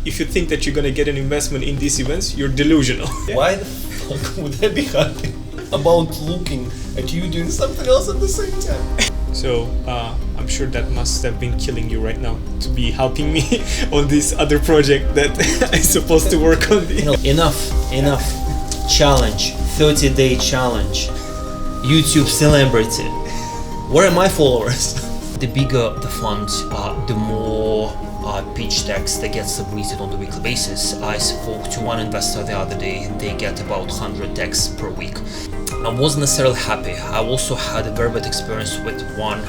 if you think that you're gonna get an investment in these events, you're delusional. Why the fuck would I be happy about looking at you doing something else at the same time? So I'm sure that must have been killing you right now to be helping me on this other project that I'm supposed to work on. Enough. Challenge, 30-day challenge. YouTube celebrity. Where are my followers? The bigger the fund, the more pitch decks that get submitted on the weekly basis. I spoke to one investor the other day. They get about 100 decks per week. I wasn't necessarily happy. I also had a very bad experience with one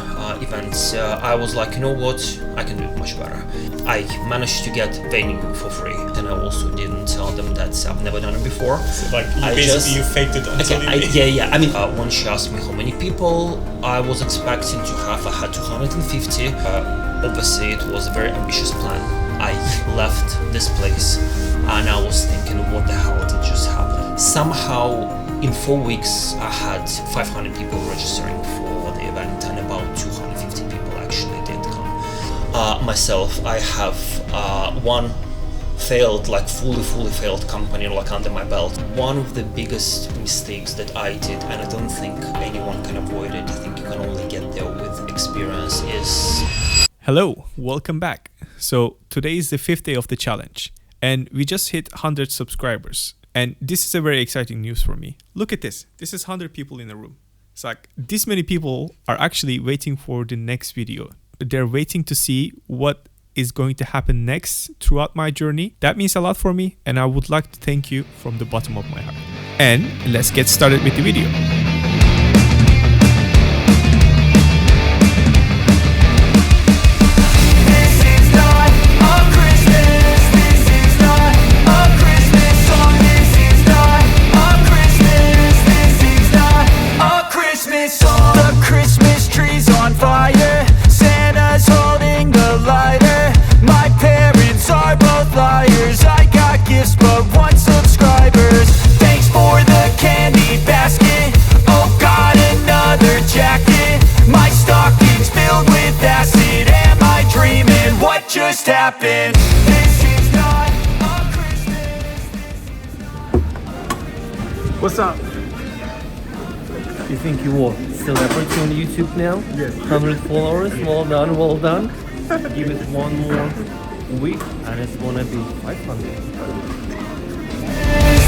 event. I was like, you know what, I can do it much better. I managed to get venue for free, and I also didn't tell them that I've never done it before. So like you faked it until Yeah. I mean, when she asked me how many people I was expecting to have, I had 250. Obviously, it was a very ambitious plan. I left this place, and I was thinking, what the hell did just happen? Somehow, in 4 weeks, I had 500 people registering for the event, and about 250 people actually did come. Myself, I have one failed, like fully failed company like under my belt. One of the biggest mistakes that I did, and I don't think anyone can avoid it, I think you can only get there with experience, is... Hello, welcome back. So today is the 5th day of the challenge, and we just hit 100 subscribers. And this is a very exciting news for me. Look at this. This is 100 people in the room. It's like this many people are actually waiting for the next video. They're waiting to see what is going to happen next throughout my journey. That means a lot for me, and I would like to thank you from the bottom of my heart. And let's get started with the video. Just happened. This is not a Christmas. What's up? You think you are celebrity on YouTube now? Yes. 100 followers, well done. Give it one more week and it's gonna be 500.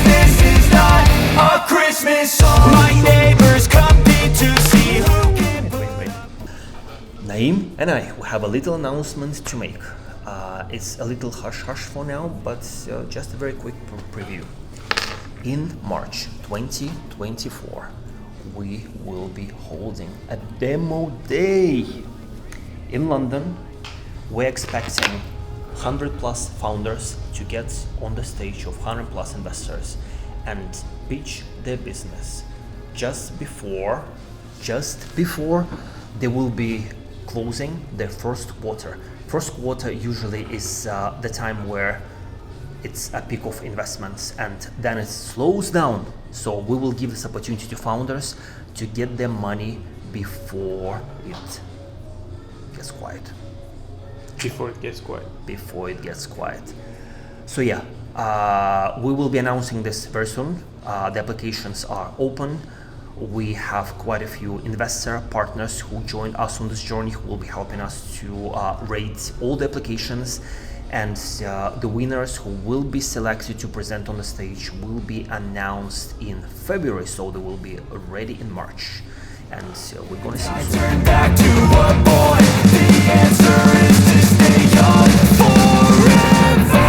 This is not a Christmas song. My neighbors compete to see who can. Wait. Naeem and I have a little announcement to make. It's a little hush for now, but just a very quick preview. In March 2024, we will be holding a demo day in London. We're expecting 100 plus founders to get on the stage of 100 plus investors and pitch their business just before they will be closing their first quarter. First quarter usually is the time where it's a peak of investments, and then it slows down. So we will give this opportunity to founders to get their money before it gets quiet. Before it gets quiet. So we will be announcing this very soon. The applications are open. We have quite a few investor partners who joined us on this journey, who will be helping us to rate all the applications, and the winners who will be selected to present on the stage will be announced in February, so they will be ready in March, and we're going to see I turn back to a boy. The answer is to stay young forever.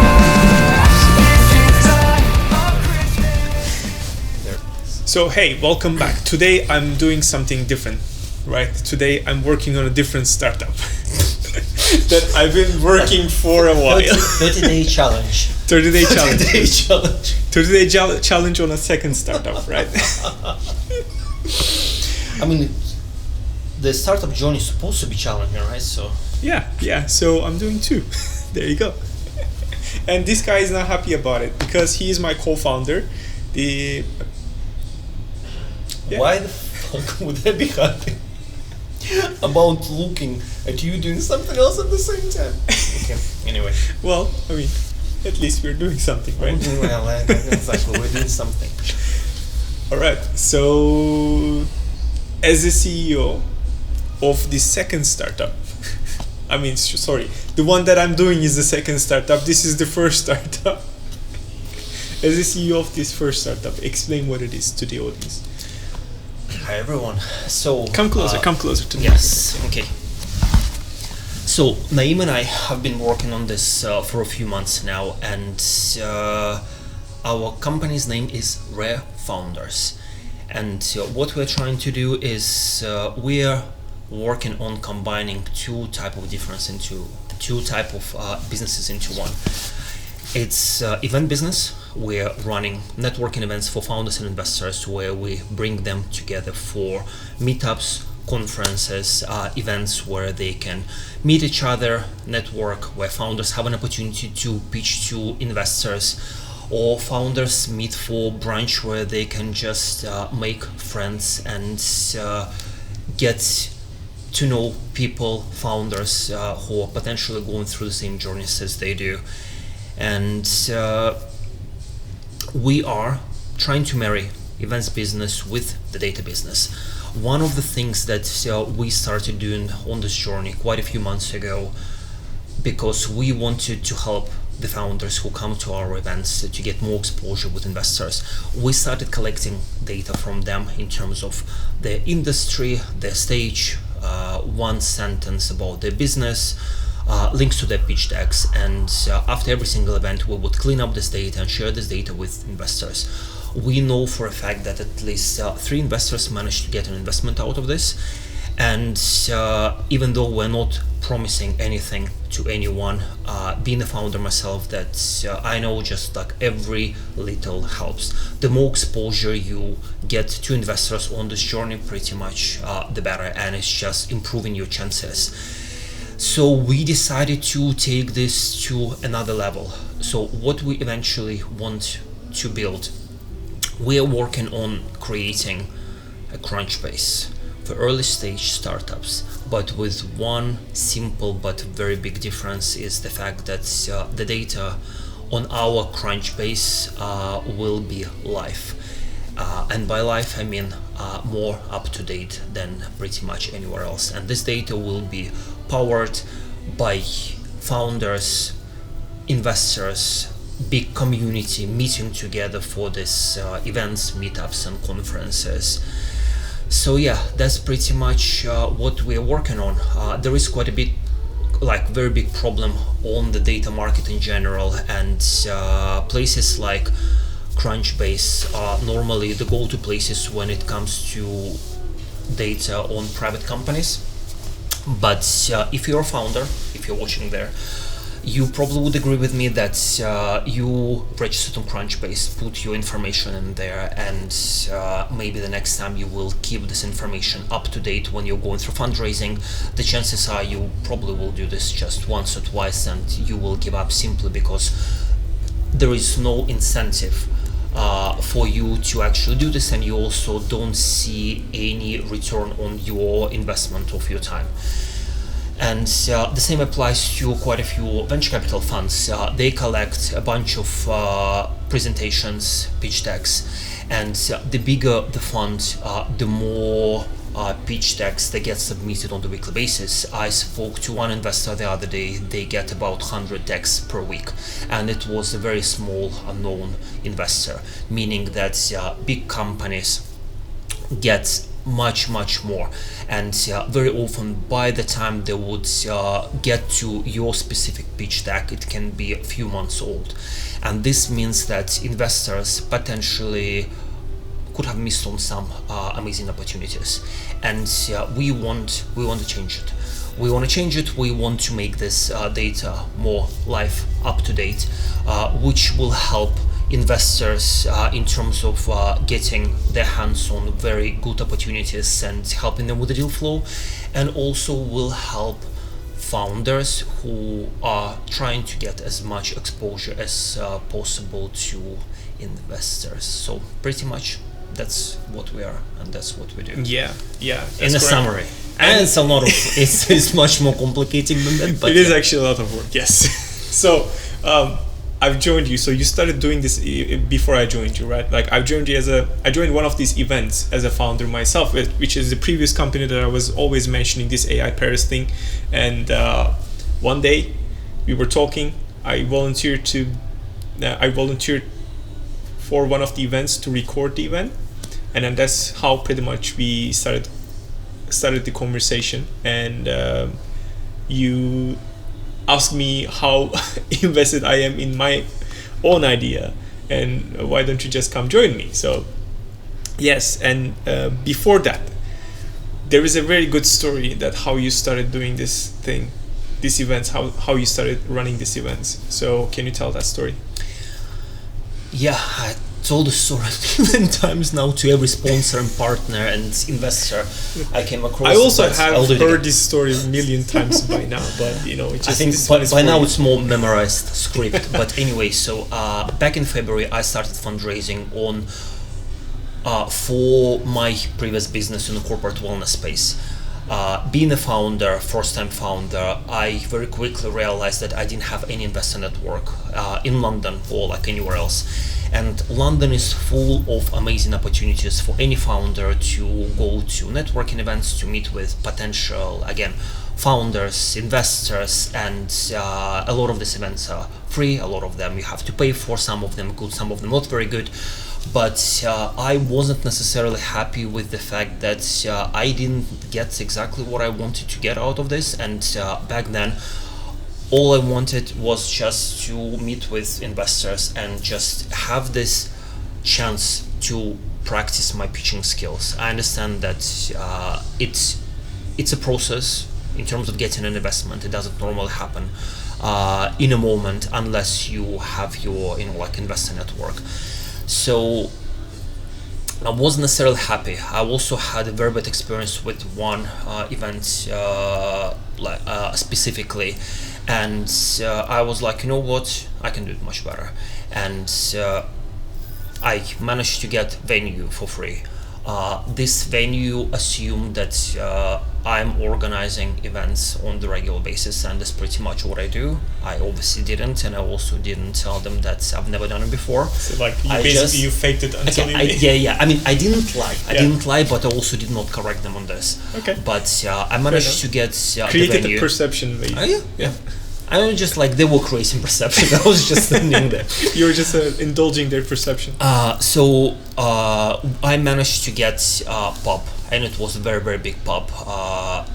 So hey, welcome back. Today I'm doing something different, right? Today I'm working on a different startup that I've been working for a while. 30-day challenge. 30-day challenge. 30-day challenge. 30-day challenge on a second startup, right? I mean, the startup journey is supposed to be challenging, right? So yeah. So I'm doing two. There you go. And this guy is not happy about it because he is my co-founder. Why the fuck would I be happy about looking at you doing something else at the same time? Okay, anyway. Well, I mean, At least we're doing something, right? Well, exactly, we're doing something. All right. So, as a CEO of the second startup, I mean, sorry, the one that I'm doing is the second startup. This is the first startup. As a CEO of this first startup, explain what it is to the audience. Hi everyone. So Come closer to the yes. Okay. So Naeem and I have been working on this for a few months now, and our company's name is Rare Founders. And what we're trying to do is we're working on combining two type of businesses into one. It's event business. We're running networking events for founders and investors where we bring them together for meetups, conferences, events where they can meet each other, network, where founders have an opportunity to pitch to investors, or founders meet for brunch where they can just make friends and get to know people, founders who are potentially going through the same journeys as they do. And we are trying to marry events business with the data business. One of the things that we started doing on this journey quite a few months ago, because we wanted to help the founders who come to our events to get more exposure with investors, we started collecting data from them in terms of their industry, their stage, one sentence about their business, links to their pitch decks, and after every single event we would clean up this data and share this data with investors. We know for a fact that at least 3 investors managed to get an investment out of this, and even though we're not promising anything to anyone, being a founder myself, that I know just like every little helps. The more exposure you get to investors on this journey, pretty much the better, and it's just improving your chances. So we decided to take this to another level. So what we eventually want to build, we are working on creating a Crunchbase for early stage startups, but with one simple but very big difference is the fact that the data on our Crunchbase will be live. And by live I mean more up to date than pretty much anywhere else. And this data will be powered by founders, investors, big community meeting together for this events, meetups and conferences. So yeah, that's pretty much what we're working on. There is quite a bit, like very big problem on the data market in general, and places like Crunchbase are normally the go-to places when it comes to data on private companies. But if you're a founder, if you're watching there, you probably would agree with me that you registered on Crunchbase, put your information in there, and maybe the next time you will keep this information up to date when you're going through fundraising. The chances are you probably will do this just once or twice and you will give up simply because there is no incentive for you to actually do this, and you also don't see any return on your investment of your time. And the same applies to quite a few venture capital funds. They collect a bunch of presentations, pitch decks, and the bigger the fund, the more pitch decks that get submitted on the weekly basis. I spoke to one investor the other day. They get about 100 decks per week, and it was a very small unknown investor, meaning that big companies get much more, and very often by the time they would get to your specific pitch deck, it can be a few months old, and this means that investors potentially could have missed on some amazing opportunities. And we want to change it. We want to make this data more live, up to date, which will help investors in terms of getting their hands on very good opportunities and helping them with the deal flow, and also will help founders who are trying to get as much exposure as possible to investors. So pretty much that's what we are, and that's what we do. Yeah. In a summary. And it's a lot of it's much more complicated than that, but it is actually a lot of work. Yes. So I've joined you. So you started doing this before I joined you, right? Like I joined you I joined one of these events as a founder myself, which is the previous company that I was always mentioning, this AI Paris thing. And one day we were talking. I volunteered for one of the events to record the event, and then that's how pretty much we started the conversation. And you asked me how invested I am in my own idea, and why don't you just come join me? So yes, and before that, there is a very good story that how you started doing these events, how you started running these events. So can you tell that story? Yeah, I told the story a million times now to every sponsor and partner and investor I came across. I also but I'll do have it heard again. this story a million times by now, but you know, it just, I think this one is by for now you. it's more memorized script. But anyway, so back in February I started fundraising on for my previous business in the corporate wellness space. Being a founder, first-time founder, I very quickly realized that I didn't have any investor network in London or like anywhere else. And London is full of amazing opportunities for any founder to go to networking events, to meet with potential, again, founders, investors, and a lot of these events are free. A lot of them you have to pay for, some of them good, some of them not very good. But I wasn't necessarily happy with the fact that I didn't get exactly what I wanted to get out of this. And back then, all I wanted was just to meet with investors and just have this chance to practice my pitching skills. I understand that it's a process in terms of getting an investment. It doesn't normally happen in a moment unless you have your like investor network. So I wasn't necessarily happy. I also had a very bad experience with one event specifically, and I was like, you know what, I can do it much better. And I managed to get venue for free. This venue assumed that I'm organizing events on the regular basis, and that's pretty much what I do. I obviously didn't, and I also didn't tell them that I've never done it before. So like I you faked it until you yeah. I mean, I didn't lie. I Yeah. didn't lie, but I also did not correct them on this. Okay. But I managed to get the created venue. a perception maybe. Yeah. I was just like, they were creating perception. I was just standing there. You were just indulging their perception. So I managed to get a pub, and it was a very, very big pub,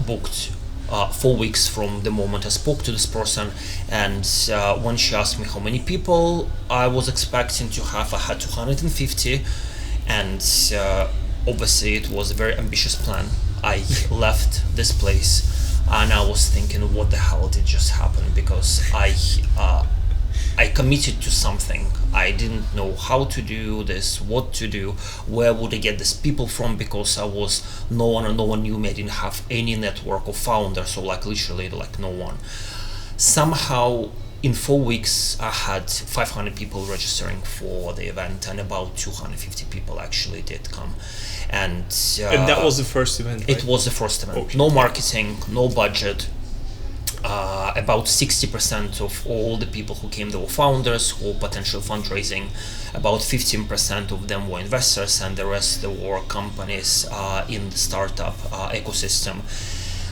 booked 4 weeks from the moment I spoke to this person. And when she asked me how many people I was expecting to have, I had 250. And obviously it was a very ambitious plan. I left this place and I was thinking, what the hell did just happen? Because I committed to something. I didn't know how to do this, what to do, where would I get these people from, because no one knew me. I didn't have any network of founders, so like literally like no one. Somehow in 4 weeks I had 500 people registering for the event, and about 250 people actually did come. And that was the first event, right? It was the first event. Okay. No marketing, no budget. About 60% of all the people who came, they were founders or potential fundraising. About 15% of them were investors, and the rest they were companies in the startup ecosystem.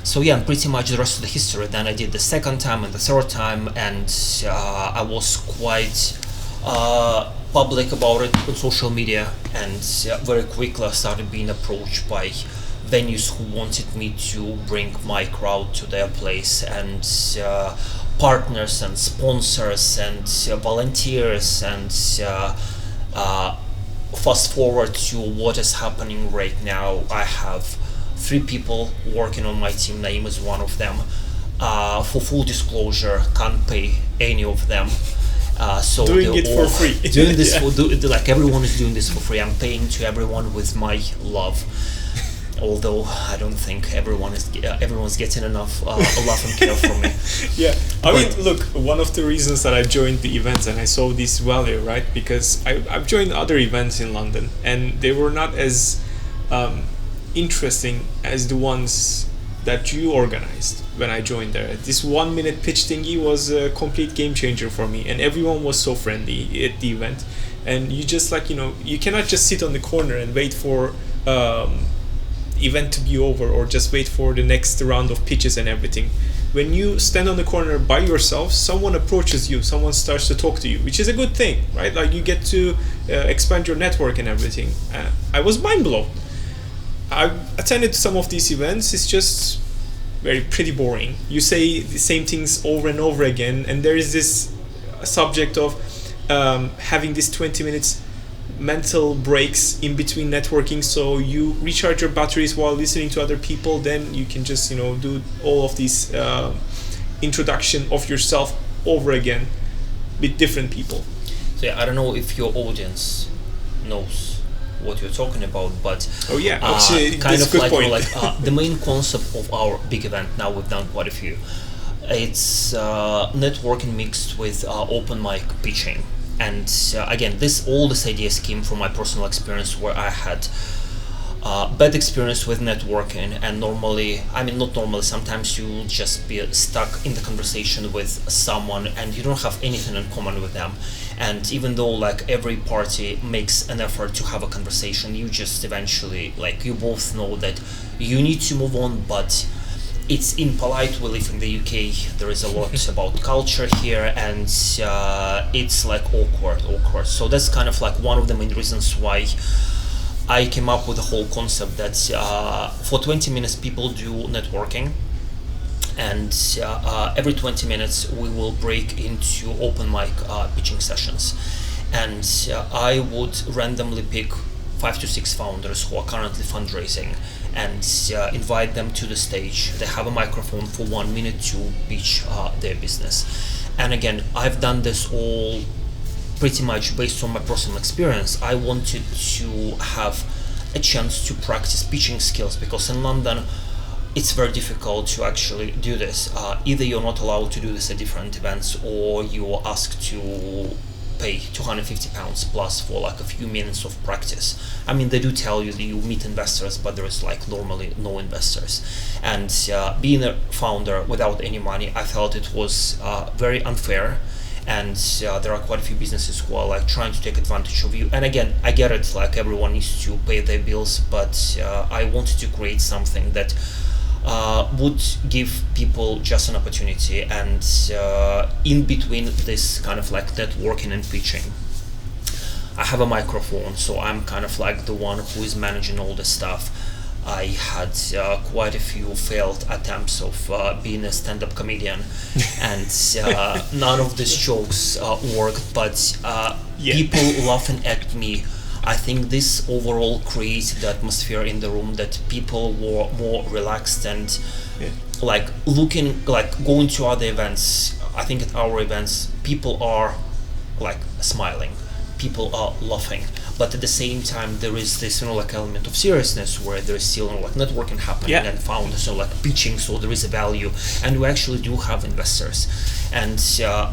So yeah, pretty much the rest of the history. Then I did the second time and the third time, and I was quite public about it on social media, and very quickly I started being approached by venues who wanted me to bring my crowd to their place, and partners and sponsors and volunteers. And fast forward to what is happening right now, I have 3 people working on my team. Naeem is one of them. For full disclosure, can't pay any of them. So Doing it for free. Doing this Yeah. like everyone is doing this for free. I'm paying to everyone with my love. Although I don't think everyone's getting enough love and care from me. Yeah, I mean, look, one of the reasons that I joined the events and I saw this value, right? Because I've joined other events in London, and they were not as interesting as the ones that you organized when I joined there. This 1 minute pitch thingy was a complete game changer for me, and everyone was so friendly at the event. And you just like, you cannot just sit on the corner and wait for event to be over, or just wait for the next round of pitches and everything. When you stand on the corner by yourself, someone approaches you, someone starts to talk to you, which is a good thing, right? Like you get to expand your network and everything. I was mind blown. I attended some of these events. It's just pretty boring. You say the same things over and over again, and there is this subject of having this 20 minutes mental breaks in between networking, so you recharge your batteries while listening to other people. Then you can just do all of these introduction of yourself over again with different people. So yeah, I don't know if your audience knows what you're talking about, but actually, kind that's of a good like point. The main concept of our big event. Now we've done quite a few. It's networking mixed with open mic pitching, and again, all this ideas came from my personal experience, where I had bad experience with networking, and sometimes you'll just be stuck in the conversation with someone and you don't have anything in common with them. And even though like every party makes an effort to have a conversation, you just eventually, like, you both know that you need to move on, but it's impolite. We live in the UK, there is a lot about culture here, and it's like awkward. So that's kind of like one of the main reasons why I came up with the whole concept that for 20 minutes people do networking, and every 20 minutes we will break into open mic pitching sessions, and I would randomly pick 5 to 6 founders who are currently fundraising and invite them to the stage. They have a microphone for 1 minute to pitch their business. And again, I've done this all pretty much based on my personal experience. I wanted to have a chance to practice pitching skills, because in London it's very difficult to actually do this. Either you're not allowed to do this at different events, or you're asked to pay £250 plus for like a few minutes of practice. I mean, they do tell you that you meet investors, but there is like normally no investors. And being a founder without any money, I felt it was very unfair. And there are quite a few businesses who are like trying to take advantage of you. And again, I get it, like everyone needs to pay their bills, but I wanted to create something that would give people just an opportunity. And in between this kind of like networking and pitching, I have a microphone, so I'm kind of like the one who is managing all this stuff. I had quite a few failed attempts of being a stand-up comedian, and none of these jokes worked, but people laughing at me. I think this overall created the atmosphere in the room that people were more relaxed and like going to other events. I think at our events, people are like smiling, people are laughing, but at the same time there is this like element of seriousness where there is still like networking happening and founders like pitching, so there is a value, and we actually do have investors. And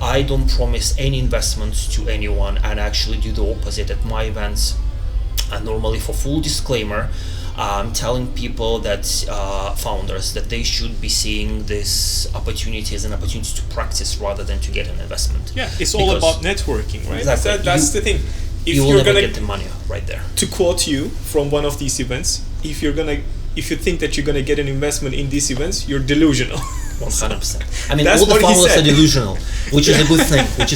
I don't promise any investments to anyone, and actually do the opposite at my events. And normally, for full disclaimer, I'm telling people that founders that they should be seeing this opportunity as an opportunity to practice rather than to get an investment. Yeah, it's all about networking, right? Exactly. That's the thing. If you will you're never gonna get the money right there. To quote you from one of these events, if you think that you're gonna get an investment in these events, you're delusional. 100%. I mean, all the founders are delusional, which is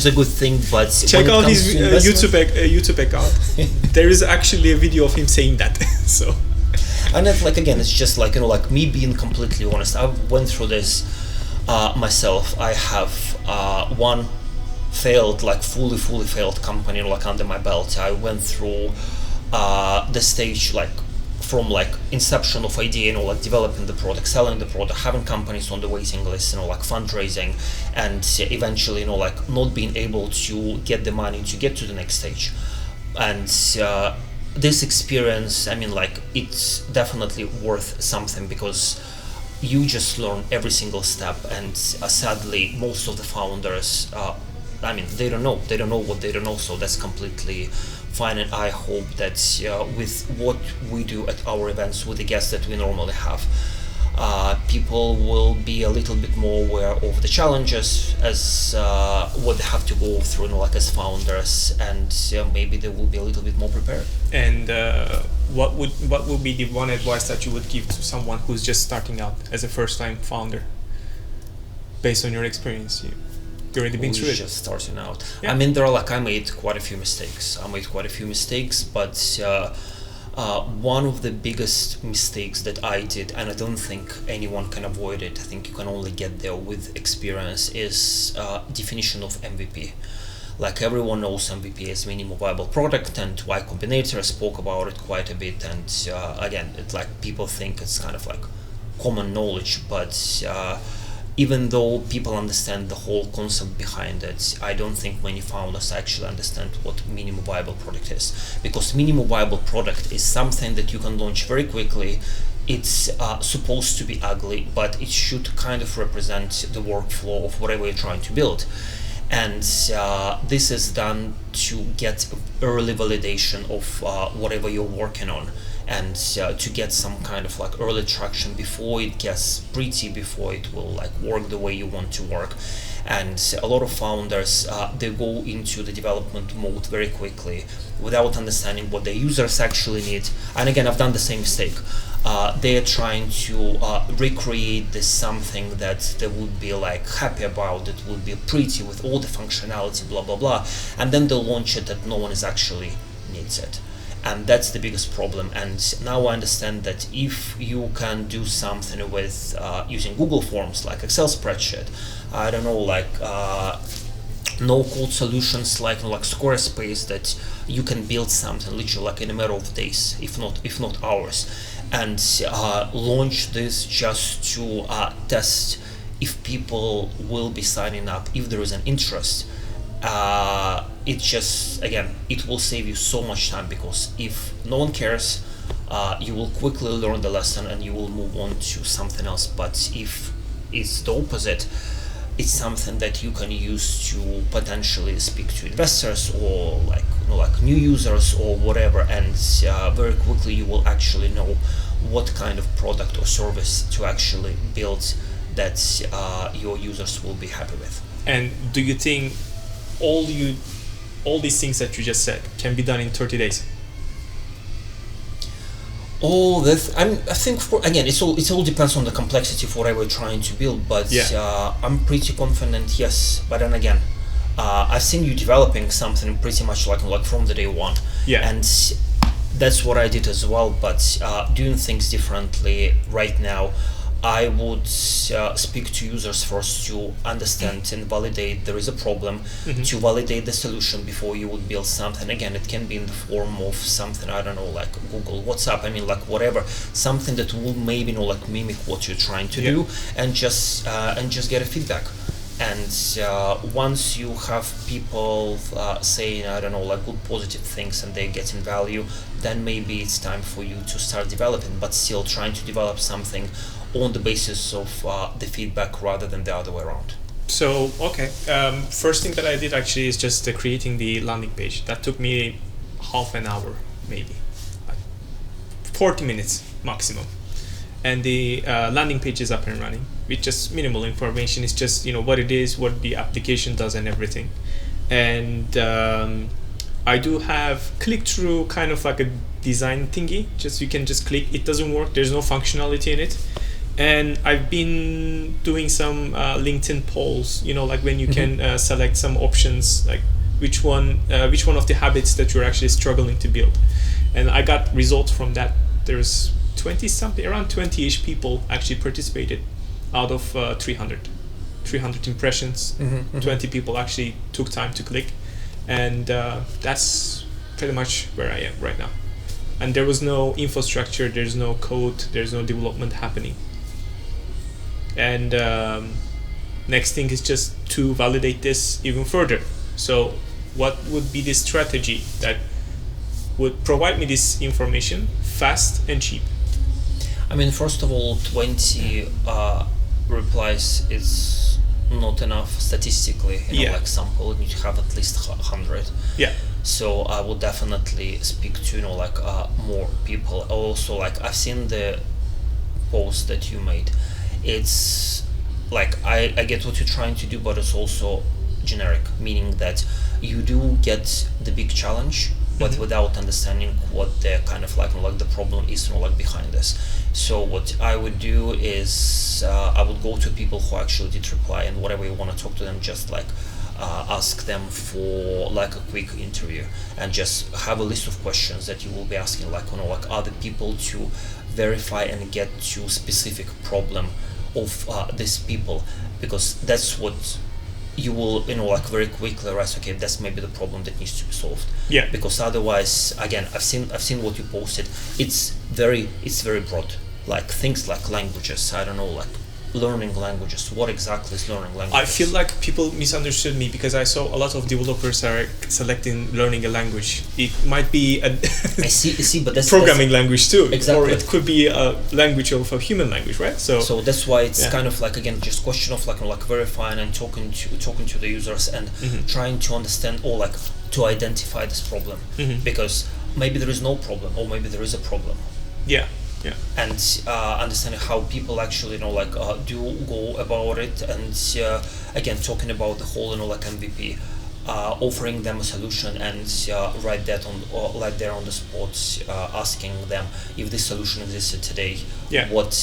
a good thing. But check out his YouTube account. There is actually a video of him saying that. So, and it's like, again, it's just like like me being completely honest. I went through this myself. I have one failed, like fully failed company like under my belt. I went through the stage like from like inception of idea, like developing the product, selling the product, having companies on the waiting list, like fundraising, and eventually like not being able to get the money to get to the next stage. And this experience, I mean, like, it's definitely worth something, because you just learn every single step. And sadly, most of the founders, I mean, they don't know what they don't know, so that's completely fine. And I hope that with what we do at our events, with the guests that we normally have, people will be a little bit more aware of the challenges as what they have to go through, like as founders, and maybe they will be a little bit more prepared. And what would be the one advice that you would give to someone who's just starting out as a first-time founder, based on your experience? You've already been through it. Just starting out. Yeah. I mean, I made quite a few mistakes. But one of the biggest mistakes that I did, and I don't think anyone can avoid it, I think you can only get there with experience, is definition of MVP. Like everyone knows MVP as minimum viable product, and Y Combinator spoke about it quite a bit. And again, it's like people think it's kind of like common knowledge, but even though people understand the whole concept behind it, I don't think many founders actually understand what minimum viable product is. Because minimum viable product is something that you can launch very quickly. It's supposed to be ugly, but it should kind of represent the workflow of whatever you're trying to build. And this is done to get early validation of whatever you're working on, and to get some kind of like early traction before it gets pretty, before it will like work the way you want to work. And a lot of founders, they go into the development mode very quickly without understanding what their users actually need. And again, I've done the same mistake. They're trying to recreate this something that they would be like happy about, it would be pretty with all the functionality, blah blah blah, and then they'll launch it that no one is actually needs it. And that's the biggest problem. And now I understand that if you can do something with using Google Forms, like Excel spreadsheet, I don't know, like no-code solutions like Squarespace, that you can build something literally like in a matter of days, if not hours, and launch this just to test if people will be signing up, if there is an interest. It just, again, it will save you so much time, because if no one cares, you will quickly learn the lesson and you will move on to something else. But if it's the opposite, it's something that you can use to potentially speak to investors or like new users or whatever, and very quickly you will actually know what kind of product or service to actually build that your users will be happy with. And do you think all these things that you just said can be done in 30 days? All this, I think again, it all depends on the complexity of whatever you're trying to build. But I'm pretty confident, yes. But then again, I've seen you developing something pretty much like from the day one. Yeah. And that's what I did as well. But doing things differently right now, I would speak to users first to understand and validate there is a problem, to validate the solution before you would build something. Again, it can be in the form of something, I don't know, like Google, WhatsApp, I mean, like whatever, something that will maybe like mimic what you're trying to do, and just get a feedback. And once you have people saying, I don't know, like good positive things, and they're getting value, then maybe it's time for you to start developing, but still trying to develop something on the basis of the feedback rather than the other way around. So, okay. First thing that I did actually is just creating the landing page. That took me half an hour, maybe. Like 40 minutes maximum. And the landing page is up and running with just minimal information. It's just, what it is, what the application does and everything. And I do have click-through kind of like a design thingy. Just you can just click. It doesn't work. There's no functionality in it. And I've been doing some LinkedIn polls, like when you can select some options, like which one of the habits that you're actually struggling to build. And I got results from that. There's 20-something, around 20-ish people actually participated out of 300 impressions. 20 people actually took time to click. And that's pretty much where I am right now. And there was no infrastructure, there's no code, there's no development happening. And next thing is just to validate this even further. So what would be the strategy that would provide me this information fast and cheap? I mean, first of all, 20 replies is not enough statistically. Like sample, you need to have at least 100. Yeah. So I would definitely speak to more people. Also, like I've seen the post that you made. It's like I get what you're trying to do, but it's also generic, meaning that you do get the big challenge, but without understanding what the kind of like the problem is like behind this. So what I would do is I would go to people who actually did reply, and whatever you want to talk to them, just like ask them for like a quick interview, and just have a list of questions that you will be asking, like like other people, to verify and get to specific problem of these people, because that's what you will like very quickly realize, okay, that's maybe the problem that needs to be solved. Yeah. Because otherwise, again, I've seen what you posted. It's very broad, like things like languages, I don't know, like learning languages. What exactly is learning languages? I feel like people misunderstood me because I saw a lot of developers are selecting learning a language. It might be a I see, but that's programming language too, exactly. or it could be a language of a human language, right? So that's why it's Yeah. kind of like, again, just question of like verifying and talking to the users and trying to understand, or like to identify this problem, because maybe there is no problem, or maybe there is a problem. Yeah. And understanding how people actually do go about it, and again, talking about the whole like MVP, offering them a solution, and right that on, or right there on the spot, asking them if this solution existed today, Yeah. what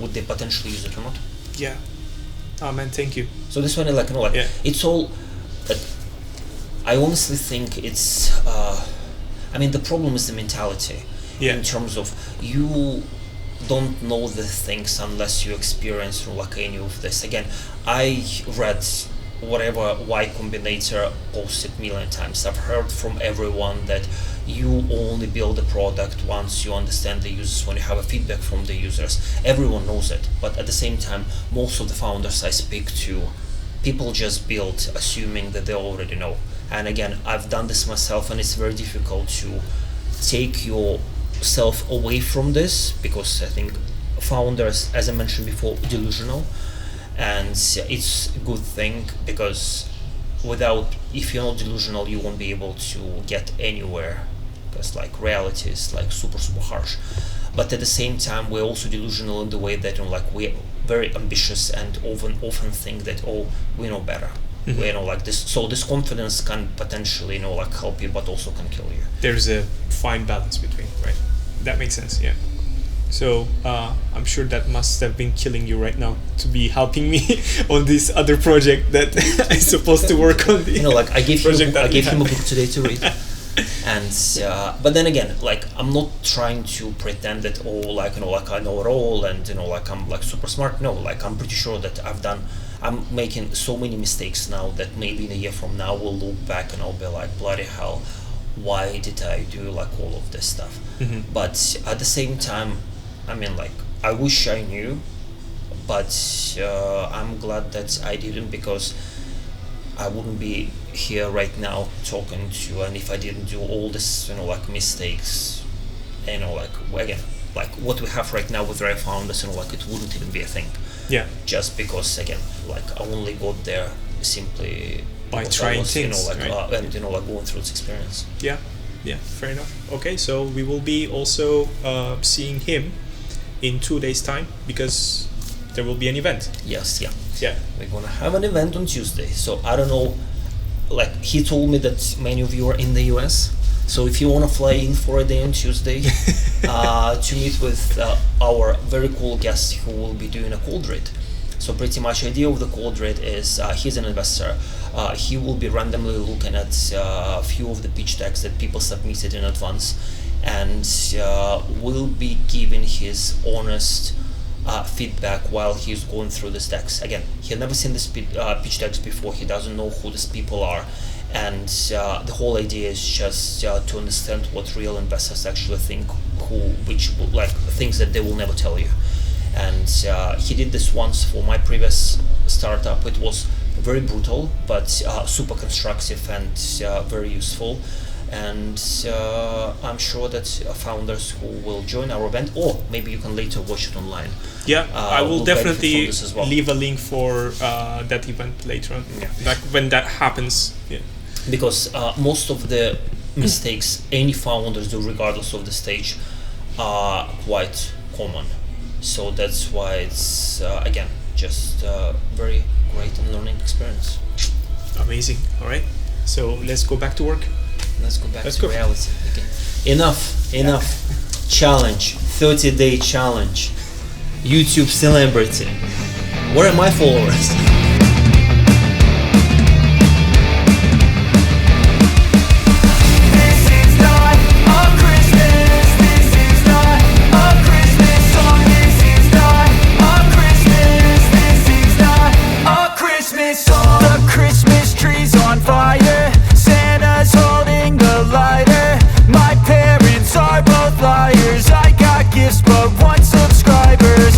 would they potentially use it or not. Yeah. Oh man, thank you. So this one, Yeah. it's all. I honestly think it's. I mean, the problem is the mentality. Yeah. In terms of, you don't know the things unless you experience like any of this. Again, I read whatever Y Combinator posted million times. I've heard from everyone that you only build a product once you understand the users, when you have a feedback from the users. Everyone knows it, but at the same time, most of the founders I speak to, people just build assuming that they already know. And again, I've done this myself, and it's very difficult to take yourself away from this, because I think founders, as I mentioned before, delusional, and it's a good thing, because if you're not delusional, you won't be able to get anywhere, because like reality is like super harsh. But at the same time, we're also delusional in the way that we're very ambitious and often think that, oh, we know better. We like this, so this confidence can potentially help you, but also can kill you. There's a fine balance between, right? That makes sense. Yeah. So I'm sure that must have been killing you right now to be helping me on this other project that I'm supposed to work on. I gave him a book today to read, and but then again, I'm not trying to pretend that I know it all, and I'm super smart. No, I'm pretty sure that I'm making so many mistakes now that maybe in a year from now we'll look back and I'll be like, bloody hell, why did I do all of this stuff? But at the same time, I mean, I wish I knew, but I'm glad that I didn't, because I wouldn't be here right now talking to you, and if I didn't do all this mistakes, again, what we have right now with Rare Founders, it wouldn't even be a thing. Yeah. Just because, again, I only got there simply by because trying I was, things, and right? going through this experience. Yeah, fair enough. Okay, so we will be also seeing him in 2 days' time, because there will be an event. Yes, yeah. Yeah. We're gonna have an event on Tuesday. So I don't know, he told me that many of you are in the US. So if you want to fly in for a day on Tuesday to meet with our very cool guest who will be doing a cold read. So pretty much the idea of the cold read is he's an investor. He will be randomly looking at a few of the pitch decks that people submitted in advance, and will be giving his honest feedback while he's going through these decks. Again, he had never seen this pitch decks before. He doesn't know who these people are. And the whole idea is just to understand what real investors actually think, things that they will never tell you. And he did this once for my previous startup. It was very brutal, but super constructive and very useful. And I'm sure that founders who will join our event, or maybe you can later watch it online. Yeah, I will definitely well. leave a link for that event later on. Yeah. When that happens. Yeah. Because most of the mistakes any founders do, regardless of the stage, are quite common. So that's why it's again just very great and learning experience. Amazing. All right. So let's go back to work. Let's go back Let's to go. reality again. Enough. Challenge. 30-day challenge. YouTube celebrity. Where are my followers?